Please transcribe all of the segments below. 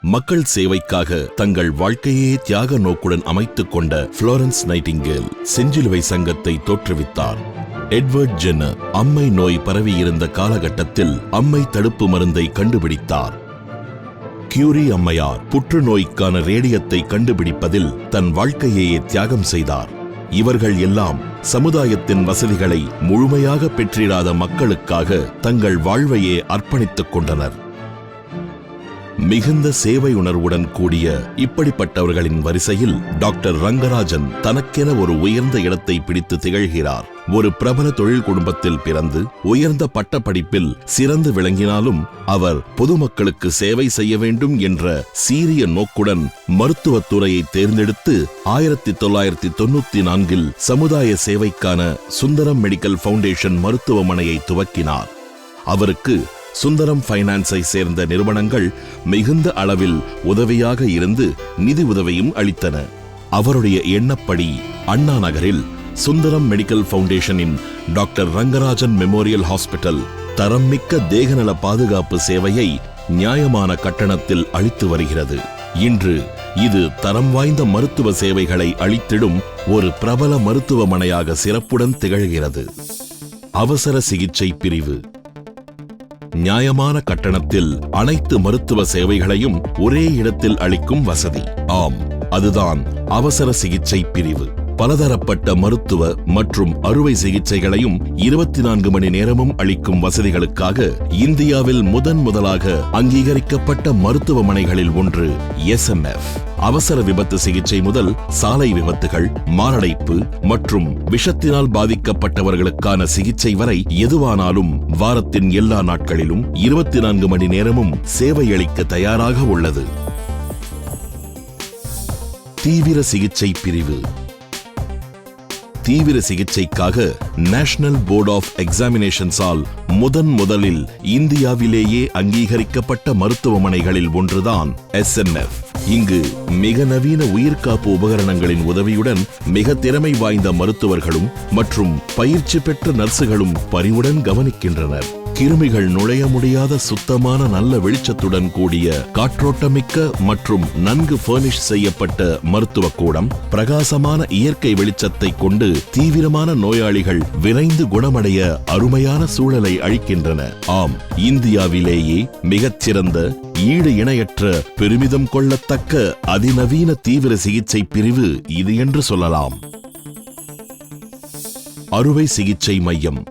மக்கள் சேவைக்காக தங்கள் வாழ்க்கையே தியாக நோக்குடன் அமைத்துக் கொண்ட புளோரன்ஸ் நைட்டிங்கேல் செஞ்சிலுவை சங்கத்தை தோற்றுவித்தார். எட்வர்ட் ஜென்னர் அம்மை நோய் பரவியிருந்த காலகட்டத்தில் அம்மை தடுப்பு மருந்தை கண்டுபிடித்தார். கியூரி அம்மையார் புற்றுநோய்க்கான ரேடியத்தை கண்டுபிடிப்பதில் தன் வாழ்க்கையையே தியாகம் செய்தார். இவர்கள் எல்லாம் சமுதாயத்தின் வசதிகளை முழுமையாக பெற்றிராத மக்களுக்காக தங்கள் வாழ்வையே அர்ப்பணித்துக் கொண்டனர். மிகுந்த சேவை உணர்வுடன் கூடிய இப்படிப்பட்டவர்களின் வரிசையில் டாக்டர் ரங்கராஜன் தனக்கென ஒரு உயர்ந்த இடத்தை பிடித்து திகழ்கிறார். ஒரு பிரபல தொழில் குடும்பத்தில் பிறந்து உயர்ந்த பட்டப்படிப்பில் சிறந்து விளங்கினாலும் அவர் பொதுமக்களுக்கு சேவை செய்ய வேண்டும் என்ற சீரிய நோக்குடன் மருத்துவத்துறையை தேர்ந்தெடுத்து 1994 சமுதாய சேவைக்கான சுந்தரம் மெடிக்கல் ஃபவுண்டேஷன் மருத்துவமனையை துவக்கினார். அவருக்கு சுந்தரம் ஃபைனான்ஸை சேர்ந்த நிறுவனங்கள் மிகுந்த அளவில் உதவியாக இருந்து நிதி உதவியும் அளித்தன. அவருடைய எண்ணப்படி அண்ணா நகரில் சுந்தரம் மெடிக்கல் ஃபவுண்டேஷனின் டாக்டர் ரங்கராஜன் மெமோரியல் ஹாஸ்பிட்டல் தரம்மிக்க தேகநல பாதுகாப்பு சேவையை நியாயமான கட்டணத்தில் அளித்து வருகிறது. இன்று இது தரம் வாய்ந்த மருத்துவ சேவைகளை அளித்திடும் ஒரு பிரபல மருத்துவமனையாக சிறப்புடன் திகழ்கிறது. அவசர சிகிச்சை பிரிவு நியாயமான கட்டணத்தில் அனைத்து மருத்துவ சேவைகளையும் ஒரே இடத்தில் அளிக்கும் வசதி. ஆம், அதுதான் அவசர சிகிச்சை பிரிவு. பலதரப்பட்ட மருத்துவ மற்றும் அறுவை சிகிச்சைகளையும் 24 மணி நேரமும் அளிக்கும் வசதிகளுக்காக இந்தியாவில் முதலாக அங்கீகரிக்கப்பட்ட மருத்துவமனைகளில் ஒன்று SMF. அவசர விபத்து சிகிச்சை முதல் சாலை விபத்துகள், மாரடைப்பு மற்றும் விஷத்தினால் பாதிக்கப்பட்டவர்களுக்கான சிகிச்சை வரை எதுவானாலும் வாரத்தின் எல்லா நாட்களிலும் 24 மணி நேரமும் சேவையளிக்க தயாராக உள்ளது. தீவிர சிகிச்சை பிரிவு தீவிர சிகிச்சைக்காக நேஷனல் போர்ட் ஆஃப் எக்ஸாமினேஷன்ஸால் முதலில் இந்தியாவிலேயே அங்கீகரிக்கப்பட்ட மருத்துவமனைகளில் ஒன்றுதான் SMF. இங்கு மிக நவீன உயிர்காப்பு உபகரணங்களின் உதவியுடன் மிக திறமை வாய்ந்த மருத்துவர்களும் மற்றும் பயிற்சி பெற்ற நர்சுகளும் பரிவுடன் கவனிக்கின்றனர். கிருமிகள் நுழைய முடியாத சுத்தமான நல்ல வெளிச்சத்துடன் கூடிய காற்றோட்டமிக்க மற்றும் நன்கு பர்னிஷ் செய்யப்பட்ட மருத்துவ கூடம் பிரகாசமான இயற்கை வெளிச்சத்தை கொண்டு தீவிரமான நோயாளிகள் விரைந்து குணமடைய அருமையான சூழலை அளிக்கின்றன. ஆம், இந்தியாவிலேயே மிகச்சிறந்த ஈடு இணையற்ற பெருமிதம் கொள்ளத்தக்க அதிநவீன தீவிர சிகிச்சை பிரிவு இது என்று சொல்லலாம். அறுவை சிகிச்சை மையம்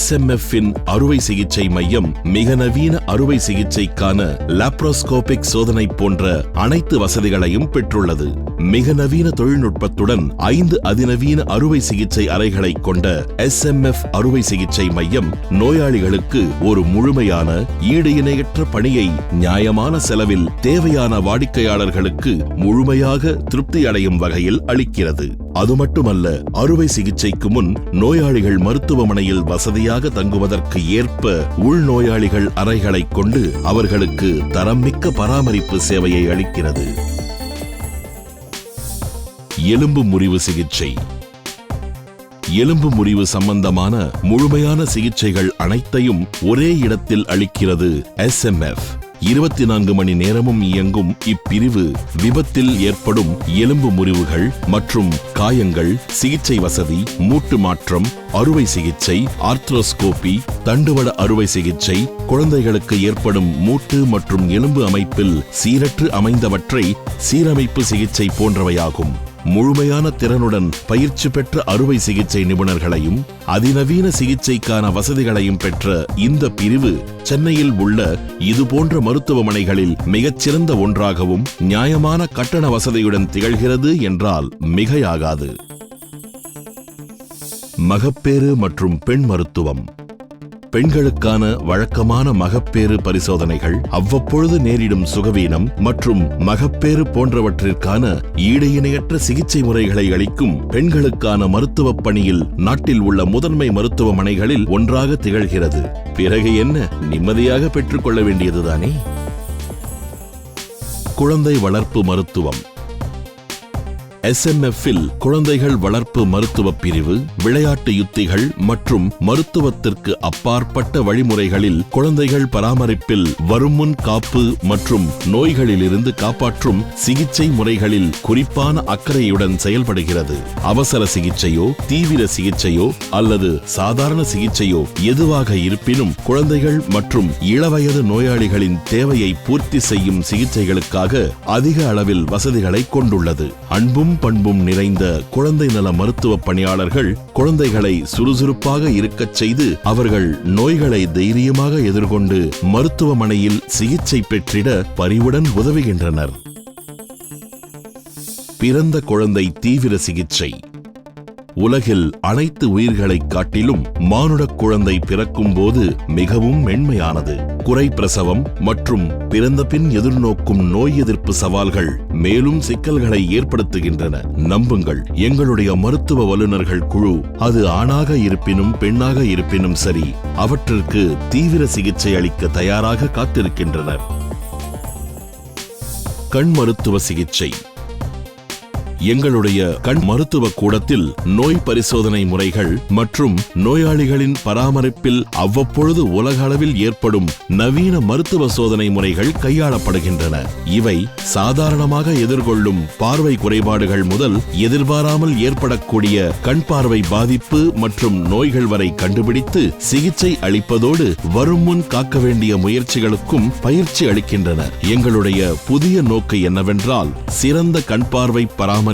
SMF-இன் அறுவை சிகிச்சை மையம் மிக நவீன அறுவை சிகிச்சைக்கான லாப்ரோஸ்கோபிக் சோதனை போன்ற அனைத்து வசதிகளையும் பெற்றுள்ளது. மிக நவீன தொழில்நுட்பத்துடன் 5 அதிநவீன அறுவை சிகிச்சை அறைகளை கொண்ட SMF அறுவை சிகிச்சை மையம் நோயாளிகளுக்கு ஒரு முழுமையான ஈடு இணையற்ற பணியை நியாயமான செலவில் தேவையான வாடிக்கையாளர்களுக்கு முழுமையாக திருப்தி அடையும் வகையில் அளிக்கிறது. அது மட்டுமல்ல, அறுவை சிகிச்சைக்கு முன் நோயாளிகள் மருத்துவமனையில் வசதியாக தங்குவதற்கு ஏற்ப உள்நோயாளிகள் அறைகளை கொண்டு அவர்களுக்கு தரம்மிக்க பராமரிப்பு சேவையை அளிக்கிறது. எலும்பு முறிவு சிகிச்சை எலும்பு முறிவு சம்பந்தமான முழுமையான சிகிச்சைகள் அனைத்தையும் ஒரே இடத்தில் அளிக்கிறது SMF. 24 மணி நேரமும் இயங்கும் இப்பிரிவு விபத்தில் ஏற்படும் எலும்பு முறிவுகள் மற்றும் காயங்கள், சிகிச்சை வசதி, மூட்டு மாற்றம், அறுவை சிகிச்சை, ஆர்த்ரோஸ்கோபி, தண்டுவட அறுவை சிகிச்சை, குழந்தைகளுக்கு ஏற்படும் மூட்டு மற்றும் எலும்பு அமைப்பில் சீரற்று அமைந்தவற்றை சீரமைப்பு சிகிச்சை போன்றவையாகும். முழுமையான திறனுடன் பயிற்சி பெற்ற அறுவை சிகிச்சை நிபுணர்களையும் அதிநவீன சிகிச்சைக்கான வசதிகளையும் பெற்ற இந்த பிரிவு சென்னையில் உள்ள இதுபோன்ற மருத்துவமனைகளில் மிகச்சிறந்த ஒன்றாகவும் நியாயமான கட்டண வசதியுடன் திகழ்கிறது என்றால் மிகையாகாது. மகப்பேறு மற்றும் பெண் மருத்துவம் பெண்களுக்கான வழக்கமான மகப்பேறு பரிசோதனைகள், அவ்வப்பொழுது நேரிடும் சுகவீனம் மற்றும் மகப்பேறு போன்றவற்றிற்கான ஈடு இணையற்ற சிகிச்சை முறைகளை அளிக்கும் பெண்களுக்கான மருத்துவ பணியில் நாட்டில் உள்ள முதன்மை மருத்துவமனைகளில் ஒன்றாக திகழ்கிறது. பிறகு என்ன, நிம்மதியாக பெற்றுக்கொள்ள வேண்டியதுதானே. குழந்தை வளர்ப்பு மருத்துவம் SMF-இல் குழந்தைகள் வளர்ப்பு மருத்துவ பிரிவு விளையாட்டு யுத்திகள் மற்றும் மருத்துவத்திற்கு அப்பாற்பட்ட வழிமுறைகளில் குழந்தைகள் பராமரிப்பில் வருமுன் காப்பு மற்றும் நோய்களிலிருந்து காப்பாற்றும் சிகிச்சை முறைகளில் குறிப்பான அக்கறையுடன் செயல்படுகிறது. அவசர சிகிச்சையோ தீவிர சிகிச்சையோ அல்லது சாதாரண சிகிச்சையோ எதுவாக இருப்பினும் குழந்தைகள் மற்றும் இளவயது நோயாளிகளின் தேவையை பூர்த்தி செய்யும் சிகிச்சைகளுக்காக அதிக அளவில் வசதிகளை கொண்டுள்ளது. அன்பும் பண்பும் நிறைந்த குழந்தை நல மருத்துவ பணியாளர்கள் குழந்தைகளை சுறுசுறுப்பாக இருக்கச் செய்து அவர்கள் நோய்களை தைரியமாக எதிர்கொண்டு மருத்துவமனையில் சிகிச்சை பெற்றிட பரிவுடன் உதவுகின்றனர். பிறந்த குழந்தை தீவிர சிகிச்சை. உலகில் அனைத்து உயிர்களைக் காட்டிலும் மானுடக் குழந்தை பிறக்கும் போது மிகவும் மென்மையானது. குறை பிரசவம் மற்றும் பிறந்த பின் எதிர்நோக்கும் நோய் எதிர்ப்பு சவால்கள் மேலும் சிக்கல்களை ஏற்படுத்துகின்றன. நம்புங்கள், எங்களுடைய மருத்துவ வல்லுநர்கள் குழு அது ஆணாக இருப்பினும் பெண்ணாக இருப்பினும் சரி அவற்றிற்கு தீவிர சிகிச்சை அளிக்க தயாராக காத்திருக்கின்றனர். கண் மருத்துவ சிகிச்சை. எங்களுடைய கண் மருத்துவ கூடத்தில் நோய் பரிசோதனை முறைகள் மற்றும் நோயாளிகளின் பராமரிப்பில் அவ்வப்பொழுது உலக அளவில் ஏற்படும் நவீன மருத்துவ சோதனை முறைகள் கையாளப்படுகின்றன. இவை சாதாரணமாக எதிர்கொள்ளும் பார்வை குறைபாடுகள் முதல் எதிர்பாராமல் ஏற்படக்கூடிய கண் பார்வை பாதிப்பு மற்றும் நோய்கள் வரை கண்டுபிடித்து சிகிச்சை அளிப்பதோடு வரும் முன் காக்க வேண்டிய முயற்சிகளுக்கும் பயிற்சி அளிக்கின்றன. எங்களுடைய புதிய நோக்கு என்னவென்றால் சிறந்த கண் பார்வை பராமரிப்பை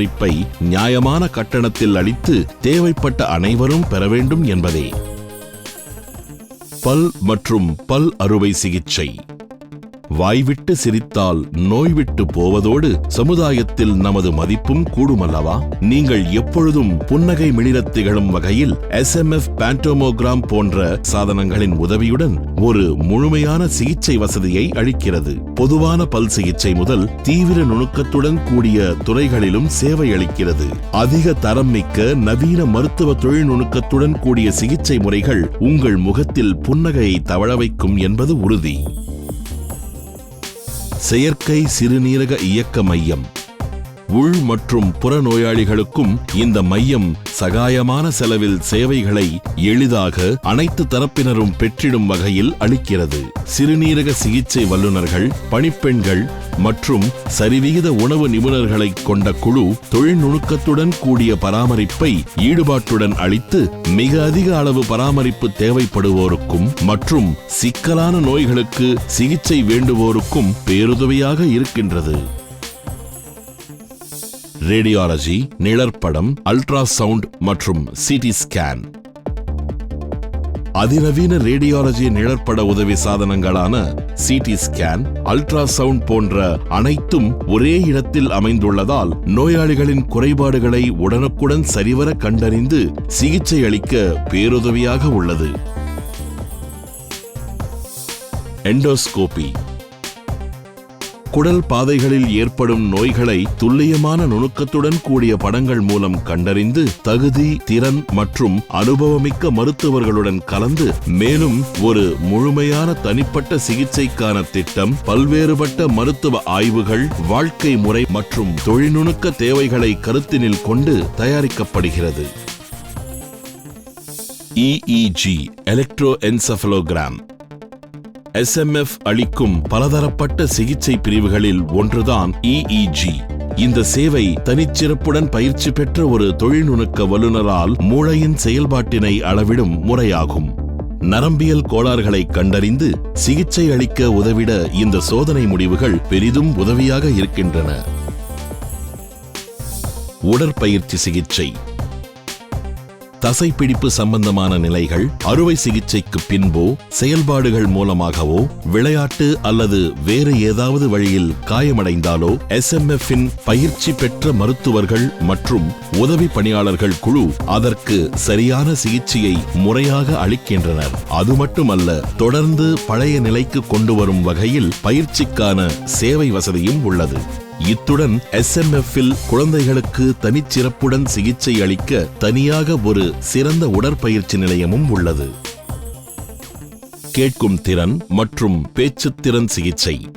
நியாயமான கட்டணத்தில் அளித்து தேவைப்பட்ட அனைவரும் பெற வேண்டும் என்பதே. பல் மற்றும் பல் அறுவை சிகிச்சை. வாய்விட்டு சிரித்தால் நோய் விட்டு போவதோடு சமுதாயத்தில் நமது மதிப்பும் கூடுமல்லவா? நீங்கள் எப்பொழுதும் புன்னகை மிளிரத் திகழும் வகையில் SMF பேண்டோமோகிராம் போன்ற சாதனங்களின் உதவியுடன் ஒரு முழுமையான சிகிச்சை வசதியை அளிக்கிறது. பொதுவான பல் சிகிச்சை முதல் தீவிர நுணுக்கத்துடன் கூடிய துறைகளிலும் சேவை அளிக்கிறது. அதிக தரம் மிக்க நவீன மருத்துவ தொழில்நுணுக்கத்துடன் கூடிய சிகிச்சை முறைகள் உங்கள் முகத்தில் புன்னகையை தவழ வைக்கும் என்பது உறுதி. செயற்கை சிறுநீரக இயக்க மையம். உள் மற்றும் புற நோயாளிகளுக்கும் இந்த மையம் சகாயமான செலவில் சேவைகளை எளிதாக அனைத்து தரப்பினரும் பெற்றிடும் வகையில் அளிக்கிறது. சிறுநீரக சிகிச்சை வல்லுநர்கள், பணிப்பெண்கள் மற்றும் சரிவிகித உணவு நிபுணர்களை கொண்ட குழு தொழில்நுணுக்கத்துடன் கூடிய பராமரிப்பை ஈடுபாட்டுடன் அளித்து மிக அதிக அளவு பராமரிப்பு தேவைப்படுவோருக்கும் மற்றும் சிக்கலான நோய்களுக்கு சிகிச்சை வேண்டுவோருக்கும் பேருதவியாக இருக்கின்றது. ரேடியாலஜி, நிழற்படம், அல்ட்ராசவுண்ட் மற்றும் சிடி ஸ்கேன். அதிநவீன ரேடியாலஜி நிழற்பட உதவி சாதனங்களான சிடி ஸ்கேன், அல்ட்ராசவுண்ட் போன்ற அனைத்தும் ஒரே இடத்தில் அமைந்துள்ளதால் நோயாளிகளின் குறைபாடுகளை உடனுக்குடன் சரிவர கண்டறிந்து சிகிச்சை அளிக்க பேருதவியாக உள்ளது. எண்டோஸ்கோபி. குடல் பாதைகளில் ஏற்படும் நோய்களை துல்லியமான நுணுக்கத்துடன் கூடிய படங்கள் மூலம் கண்டறிந்து தகுதி, திறன் மற்றும் அனுபவமிக்க மருத்துவர்களுடன் கலந்து மேலும் ஒரு முழுமையான தனிப்பட்ட சிகிச்சைக்கான திட்டம், பல்வேறுபட்ட மருத்துவ ஆய்வுகள், வாழ்க்கை முறை மற்றும் தொழில்நுணுக்க தேவைகளை கருத்தினில் கொண்டு தயாரிக்கப்படுகிறது. EEG, எலக்ட்ரோஎன்செஃபலோகிராம். SMF அளிக்கும் பலதரப்பட்ட சிகிச்சை பிரிவுகளில் ஒன்றுதான் EEG. இந்த சேவை தனிச்சிறப்புடன் பயிற்சி பெற்ற ஒரு தொழில்நுணுக்க வல்லுநரால் மூளையின் செயல்பாட்டினை அளவிடும் முறையாகும். நரம்பியல் கோளாறுகளை கண்டறிந்து சிகிச்சை அளிக்க உதவிட இந்த சோதனை முடிவுகள் பெரிதும் உதவியாக இருக்கின்றன. உடற்பயிற்சி சிகிச்சை. தசைப்பிடிப்பு சம்பந்தமான நிலைகள் அறுவை சிகிச்சைக்கு பின்போ செயல்பாடுகள் மூலமாகவோ விளையாட்டு அல்லது வேறு ஏதாவது வழியில் காயமடைந்தாலோ SMF-இன் பயிற்சி பெற்ற மருத்துவர்கள் மற்றும் உதவி பணியாளர்கள் குழு அதற்கு சரியான சிகிச்சையை முறையாக அளிக்கின்றனர். அது மட்டுமல்ல, தொடர்ந்து பழைய நிலைக்கு கொண்டு வரும் வகையில் பயிற்சிக்கான சேவை வசதியும் உள்ளது. இத்துடன் SMF-இல் குழந்தைகளுக்கு தனிச்சிறப்புடன் சிகிச்சை அளிக்க தனியாக ஒரு சிறந்த உடற்பயிற்சி நிலையமும் உள்ளது. கேட்கும் திறன் மற்றும் பேச்சுத்திறன் சிகிச்சை.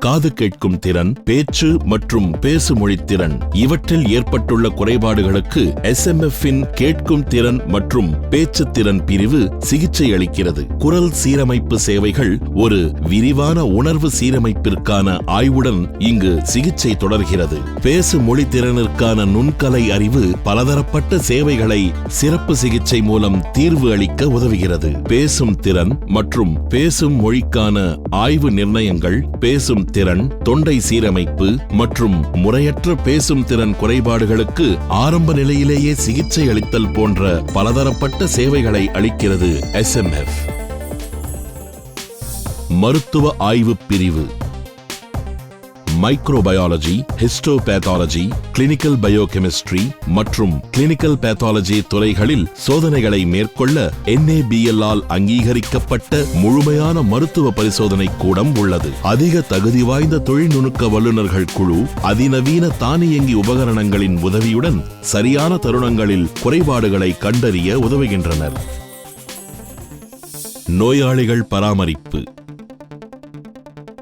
காது கேட்கும் திறன், பேச்சு மற்றும் பேசு மொழித்திறன் இவற்றில் ஏற்பட்டுள்ள குறைபாடுகளுக்கு SMF-இன் கேட்கும் திறன் மற்றும் பேச்சு திறன் பிரிவு சிகிச்சை அளிக்கிறது. குரல் சீரமைப்பு சேவைகள் ஒரு விரிவான உணர்வு சீரமைப்பிற்கான ஆய்வுடன் இங்கு சிகிச்சை தொடர்கிறது. பேசு மொழி திறனிற்கான நுண்கலை அறிவு பலதரப்பட்ட சேவைகளை சிறப்பு சிகிச்சை மூலம் தீர்வு அளிக்க உதவுகிறது. பேசும் திறன் மற்றும் பேசும் மொழிக்கான ஆய்வு நிர்ணயங்கள், பேசும் திறன், தொண்டை சீரமைப்பு மற்றும் முறையற்ற பேசும் திறன் குறைபாடுகளுக்கு ஆரம்ப நிலையிலேயே சிகிச்சை அளித்தல் போன்ற பலதரப்பட்ட சேவைகளை அளிக்கிறது SMF. மருத்துவ ஆய்வு பிரிவு மைக்ரோபயாலஜி, ஹிஸ்டோபேத்தாலஜி, கிளினிக்கல் பயோகெமிஸ்ட்ரி மற்றும் கிளினிக்கல் பேத்தாலஜி துறைகளில் சோதனைகளை மேற்கொள்ள NABL-ஆல் அங்கீகரிக்கப்பட்ட முழுமையான மருத்துவ பரிசோதனை கூடம் உள்ளது. அதிக தகுதி வாய்ந்த தொழில்நுட்ப வல்லுநர்கள் குழு அதிநவீன தானியங்கி உபகரணங்களின் உதவியுடன் சரியான தருணங்களில் குறைபாடுகளை கண்டறிய உதவுகின்றனர். நோயாளிகள் பராமரிப்பு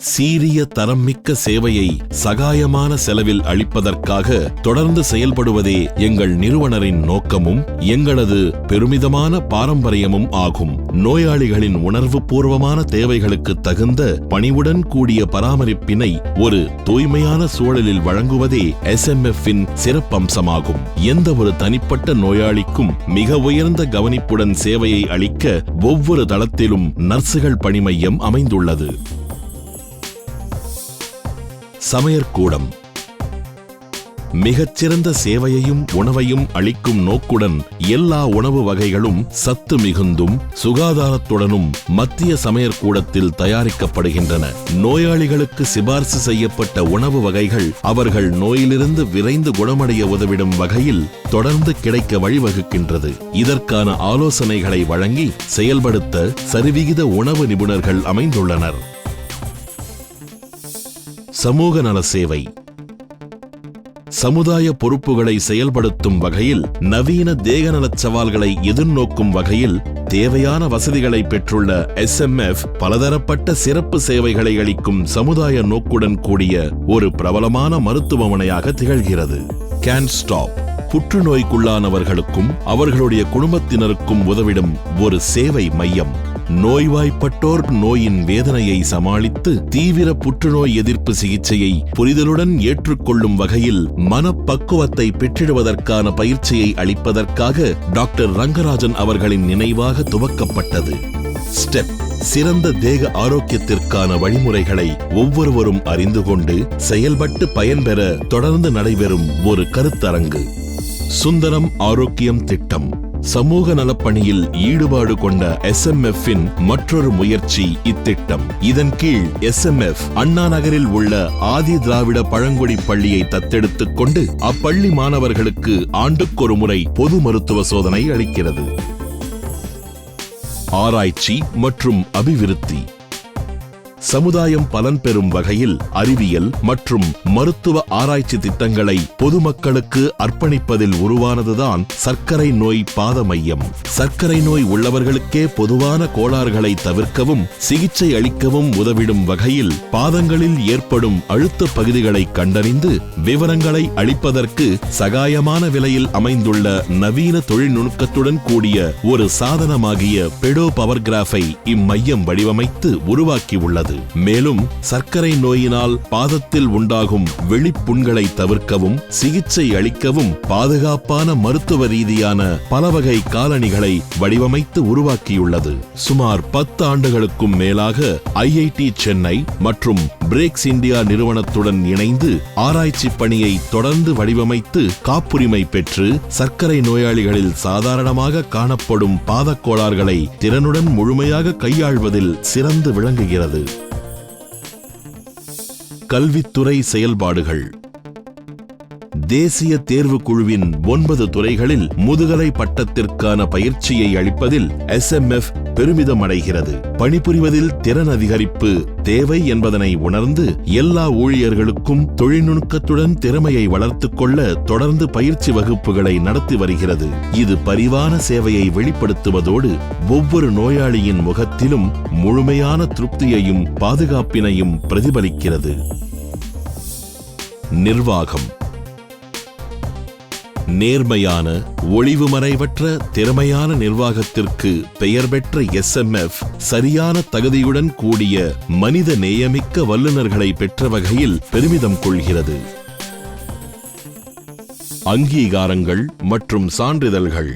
சீரிய தரம்மிக்க சேவையை சகாயமான செலவில் அளிப்பதற்காக தொடர்ந்து செயல்படுவதே எங்கள் நிறுவனரின் நோக்கமும் எங்களது பெருமிதமான பாரம்பரியமும் ஆகும். நோயாளிகளின் உணர்வு பூர்வமான தேவைகளுக்கு தகுந்த பணிவுடன் கூடிய பராமரிப்பினை ஒரு தூய்மையான சூழலில் வழங்குவதே SMF-இன் சிறப்பம்சமாகும். எந்த ஒரு தனிப்பட்ட நோயாளிக்கும் மிக உயர்ந்த கவனிப்புடன் சேவையை அளிக்க ஒவ்வொரு தளத்திலும் நர்சுகள் பணி மையம் அமைந்துள்ளது. சமையற்கூடம் மிகச்சிறந்த சேவையையும் உணவையும் அளிக்கும் நோக்குடன் எல்லா உணவு வகைகளும் சத்து மிகுந்தும் சுகாதாரத்துடனும் மத்திய சமையற்கூடத்தில் தயாரிக்கப்படுகின்றன. நோயாளிகளுக்கு சிபார்சு செய்யப்பட்ட உணவு வகைகள் அவர்கள் நோயிலிருந்து விரைந்து குணமடைய உதவிடும் வகையில் தொடர்ந்து கிடைக்க வழிவகுக்கின்றது. இதற்கான ஆலோசனைகளை வழங்கி செயல்படுத்த சரிவிகித உணவு நிபுணர்கள் அமைந்துள்ளனர். சமூக நல சேவை சமுதாய பொறுப்புகளை செயல்படுத்தும் வகையில் நவீன தேகநலச் சவால்களை எதிர்நோக்கும் வகையில் தேவையான வசதிகளை பெற்றுள்ள SMF பலதரப்பட்ட சிறப்பு சேவைகளை அளிக்கும் சமுதாய நோக்குடன் கூடிய ஒரு பிரபலமான மருத்துவமனையாக திகழ்கிறது. கேன் ஸ்டாப் புற்றுநோய்க்குள்ளானவர்களுக்கும் அவர்களுடைய குடும்பத்தினருக்கும் உதவிடும் ஒரு சேவை மையம். நோய்வாய்ப்பட்டோர் நோயின் வேதனையை சமாளித்து தீவிர புற்றுநோய் எதிர்ப்பு சிகிச்சையை புரிதலுடன் ஏற்றுக்கொள்ளும் வகையில் மனப்பக்குவத்தை பெற்றிடுவதற்கான பயிற்சியை அளிப்பதற்காக டாக்டர் ரங்கராஜன் அவர்களின் நினைவாக துவக்கப்பட்டது. ஸ்டெப் சிறந்த தேக ஆரோக்கியத்திற்கான வழிமுறைகளை ஒவ்வொருவரும் அறிந்து கொண்டு செயல்பட்டு பயன்பெற தொடர்ந்து நடைபெறும் ஒரு கருத்தரங்கு. சுந்தரம் ஆரோக்கியம் திட்டம் சமூக நலப்பணியில் ஈடுபாடு கொண்ட SMF-இன் மற்றொரு முயற்சி இத்திட்டம். இதன் கீழ் SMF அண்ணா நகரில் உள்ள ஆதி திராவிட பழங்குடி பள்ளியை தத்தெடுத்துக் கொண்டு அப்பள்ளி மாணவர்களுக்கு ஆண்டுக்கொரு முறை பொது மருத்துவ சோதனை அளிக்கிறது. ஆராய்ச்சி மற்றும் அபிவிருத்தி சமுதாயம் பலன் பெறும் வகையில் அறிவியல் மற்றும் மருத்துவ ஆராய்ச்சி திட்டங்களை பொதுமக்களுக்கு அர்ப்பணிப்பதில் உருவானதுதான் சர்க்கரை நோய் பாத மையம். சர்க்கரை நோய் உள்ளவர்களுக்கே பொதுவான கோளாறுகளை தவிர்க்கவும் சிகிச்சை அளிக்கவும் உதவிடும் வகையில் பாதங்களில் ஏற்படும் அழுத்த பகுதிகளை கண்டறிந்து விவரங்களை அளிப்பதற்கு சகாயமான விலையில் அமைந்துள்ள நவீன தொழில்நுட்பத்துடன் கூடிய ஒரு சாதனமாகிய பெடோ பவர் கிராஃபை இம்மையம் வடிவமைத்து உருவாக்கியுள்ளது. மேலும் சர்க்கரை நோயினால் பாதத்தில் உண்டாகும் வெளிப்புண்களை தவிர்க்கவும் சிகிச்சை அளிக்கவும் பாதுகாப்பான மருத்துவ ரீதியான பலவகை காலணிகளை வடிவமைத்து உருவாக்கியுள்ளது. சுமார் 10 ஆண்டுகளுக்கும் மேலாக IIT சென்னை மற்றும் பிரேக்ஸ் இந்தியா நிறுவனத்துடன் இணைந்து ஆராய்ச்சி பணியை தொடர்ந்து வடிவமைத்து காப்புரிமை பெற்று சர்க்கரை நோயாளிகளில் சாதாரணமாக காணப்படும் பாதக்கோளாறுகளை திறனுடன் முழுமையாக கையாள்வதில் சிறந்து விளங்குகிறது. கல்வித்துறை செயல்பாடுகள் தேசிய தேர்வு குழுவின் 9 துறைகளில் முதுகலை பட்டத்திற்கான பயிற்சியை அளிப்பதில் SMF பெருமிதம் அடைகிறது. பணிபுரிவதில் திறன் அதிகரிப்பு தேவை என்பதனை உணர்ந்து எல்லா ஊழியர்களுக்கும் தொழில்நுட்பத்துடன் திறமையை வளர்த்துக் கொள்ள தொடர்ந்து பயிற்சி வகுப்புகளை நடத்தி வருகிறது. இது பரிவான சேவையை வெளிப்படுத்துவதோடு ஒவ்வொரு நோயாளியின் முகத்திலும் முழுமையான திருப்தியையும் பாதுகாப்பினையும் பிரதிபலிக்கிறது. நிர்வாகம். நேர்மையான, ஒளிவுமறைவற்ற, திறமையான நிர்வாகத்திற்கு பெயர் பெற்ற SMF சரியான தகுதியுடன் கூடிய மனித நேயமிக்க வல்லுநர்களை பெற்ற வகையில் பெருமிதம் கொள்கிறது. அங்கீகாரங்கள் மற்றும் சான்றிதழ்கள்.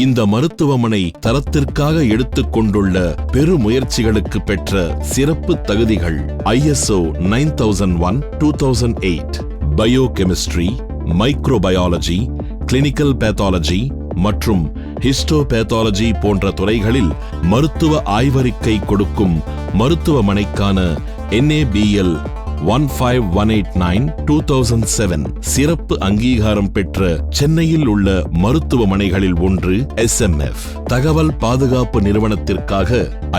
இந்த மருத்துவமனை தரத்திற்காக எடுத்துக் கொண்டுள்ள பெருமுயற்சிகளுக்கு பெற்ற சிறப்பு தகுதிகள்: ISO 9001:2008 biochemistry, microbiology, clinical pathology மற்றும் ஹிஸ்டோபேத்தாலஜி போன்ற துறைகளில் மருத்துவ ஆய்வறிக்கை கொடுக்கும் மருத்துவமனைக்கான NABL 15189:2007 சிறப்பு அங்கீகாரம் பெற்ற சென்னையில் உள்ள மருத்துவமனைகளில் ஒன்று SMF. தகவல் பாதுகாப்பு நிறுவனத்திற்காக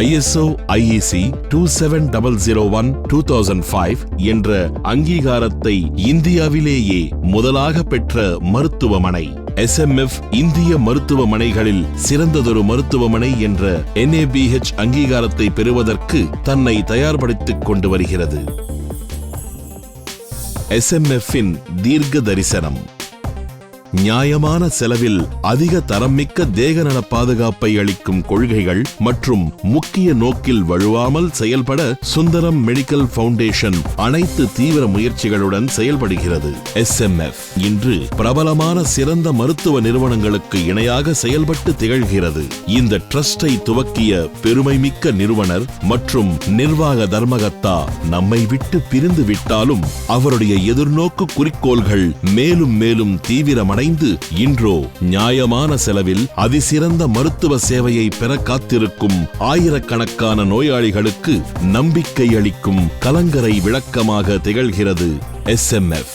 ISO IEC 27001:2005 என்ற அங்கீகாரத்தை இந்தியாவிலேயே முதலாக பெற்ற மருத்துவமனை. SMF இந்திய மருத்துவமனைகளில் சிறந்ததொரு மருத்துவமனை என்ற NABH அங்கீகாரத்தை பெறுவதற்கு தன்னை தயார்படுத்திக் கொண்டு வருகிறது. SMF-இன் தீர்க்க தரிசனம். நியாயமான செலவில் அதிக தரம்மிக்க தேகநல பாதுகாப்பை அளிக்கும் கொள்கைகள் மற்றும் முக்கிய நோக்கில் வழுவாமல் செயல்பட சுந்தரம் மெடிக்கல் ஃபவுண்டேஷன் அனைத்து தீவிர முயற்சிகளுடன் செயல்படுகிறது. SMF இன்று பிரபலமான சிறந்த மருத்துவ நிறுவனங்களுக்கு இணையாக செயல்பட்டு திகழ்கிறது. இந்த ட்ரஸ்டை துவக்கிய பெருமைமிக்க நிறுவனர் மற்றும் நிர்வாக தர்மகர்த்தா நம்மை விட்டு பிரிந்து விட்டாலும் அவருடைய எதிர்நோக்கு குறிக்கோள்கள் மேலும் மேலும் தீவிரமடை இன்றோ நியாயமான செலவில் அதிசிறந்த மருத்துவ சேவையை பெற காத்திருக்கும் ஆயிரக்கணக்கான நோயாளிகளுக்கு நம்பிக்கை அளிக்கும் கலங்கரை விளக்கமாக திகழ்கிறது SMF.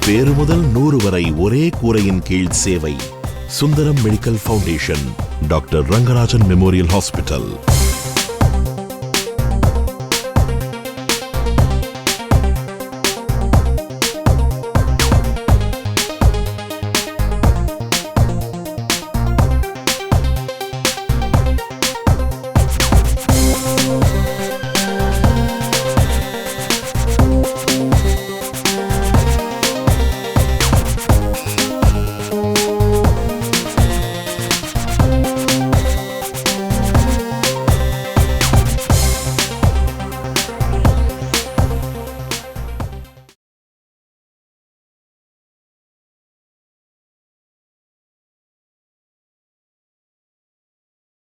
பேரு முதல் 100 வரை ஒரே கூரையின் கீழ் சேவை. Sundaram medical foundation, doctor Rangarajan memorial hospital.